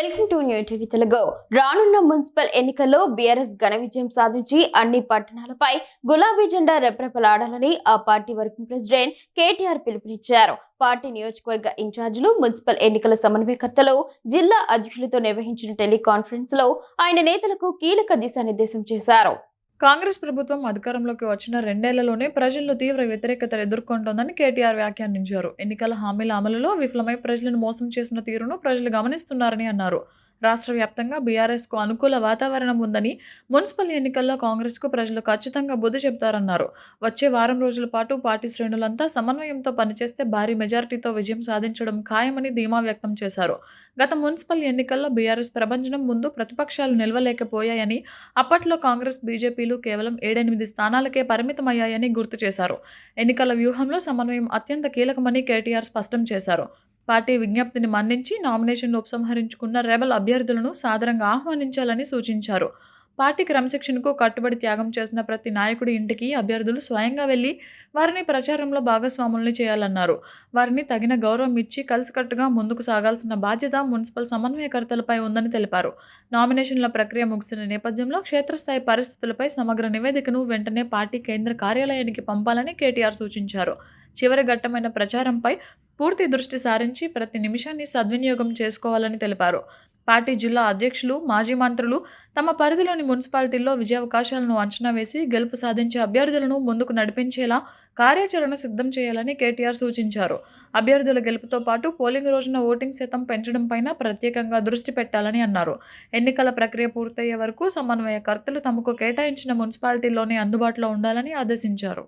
Welcome to new TV Telugu. రానున్న municipal ఎన్నికల్లో BRS ఘన విజయం సాధించి అన్ని పట్టణాలపై గులాబీ జెండా రెపరెపలాడాలని ఆ పార్టీ వర్కింగ్ ప్రెసిడెంట్ కేటీఆర్ పిలుపునిచ్చారు. పార్టీ నియోజకవర్గ ఇన్ఛార్జీలు, మున్సిపల్ ఎన్నికల సమన్వయకర్తలు, జిల్లా అధ్యక్షులతో నిర్వహించిన టెలికాన్ఫరెన్స్ లో ఆయన నేతలకు కీలక దిశానిర్దేశం చేశారు. కాంగ్రెస్ ప్రభుత్వం అధికారంలోకి వచ్చిన 2 ఏళ్లలోనే ప్రజల్లో తీవ్ర వ్యతిరేకతను ఎదుర్కొంటోందని కేటీఆర్ వ్యాఖ్యానించారు. ఎన్నికల హామీల అమలులో విఫలమై ప్రజలను మోసం చేసిన తీరును ప్రజలు గమనిస్తున్నారని అన్నారు. రాష్ట్ర వ్యాప్తంగా బీఆర్ఎస్కు అనుకూల వాతావరణం ఉందని, మున్సిపల్ ఎన్నికల్లో కాంగ్రెస్కు ప్రజలు ఖచ్చితంగా బుద్ధి చెబుతారన్నారు. వచ్చే వారం రోజుల పాటు పార్టీ శ్రేణులంతా సమన్వయంతో పనిచేస్తే భారీ మెజారిటీతో విజయం సాధించడం ఖాయమని ధీమా వ్యక్తం చేశారు. గత మున్సిపల్ ఎన్నికల్లో బీఆర్ఎస్ ప్రభంజనం ముందు ప్రతిపక్షాలు నిలవలేకపోయాయని, అప్పట్లో కాంగ్రెస్, బీజేపీలు కేవలం 7-8 స్థానాలకే పరిమితమయ్యాయని గుర్తు చేశారు. ఎన్నికల వ్యూహంలో సమన్వయం అత్యంత కీలకమని కేటీఆర్ స్పష్టం చేశారు. పార్టీ విజ్ఞప్తిని మన్నించి నామినేషన్లు ఉపసంహరించుకున్న రెబల్ అభ్యర్థులను సాదరంగా ఆహ్వానించాలని సూచించారు. పార్టీ క్రమశిక్షణకు కట్టుబడి త్యాగం చేసిన ప్రతి నాయకుడి ఇంటికి అభ్యర్థులు స్వయంగా వెళ్లి వారిని ప్రచారంలో భాగస్వాముల్ని చేయాలన్నారు. వారిని తగిన గౌరవం ఇచ్చి కలిసికట్టుగా ముందుకు సాగాల్సిన బాధ్యత మున్సిపల్ సమన్వయకర్తలపై ఉందని తెలిపారు. నామినేషన్ల ప్రక్రియ ముగిసిన నేపథ్యంలో క్షేత్రస్థాయి పరిస్థితులపై సమగ్ర నివేదికను వెంటనే పార్టీ కేంద్ర కార్యాలయానికి పంపాలని కేటీఆర్ సూచించారు. చివరి ఘట్టమైన ప్రచారంపై పూర్తి దృష్టి సారించి ప్రతి నిమిషాన్ని సద్వినియోగం చేసుకోవాలని తెలిపారు. పార్టీ జిల్లా అధ్యక్షులు, మాజీ మంత్రులు తమ పరిధిలోని మున్సిపాలిటీల్లో విజయావకాశాలను అంచనా వేసి గెలుపు సాధించే అభ్యర్థులను ముందుకు నడిపించేలా కార్యాచరణ సిద్ధం చేయాలని కేటీఆర్ సూచించారు. అభ్యర్థుల గెలుపుతో పాటు పోలింగ్ రోజున ఓటింగ్ శాతం పెంచడంపైన ప్రత్యేకంగా దృష్టి పెట్టాలని అన్నారు. ఎన్నికల ప్రక్రియ పూర్తయ్యే వరకు సమన్వయకర్తలు తమకు కేటాయించిన మున్సిపాలిటీల్లోనే అందుబాటులో ఉండాలని ఆదేశించారు.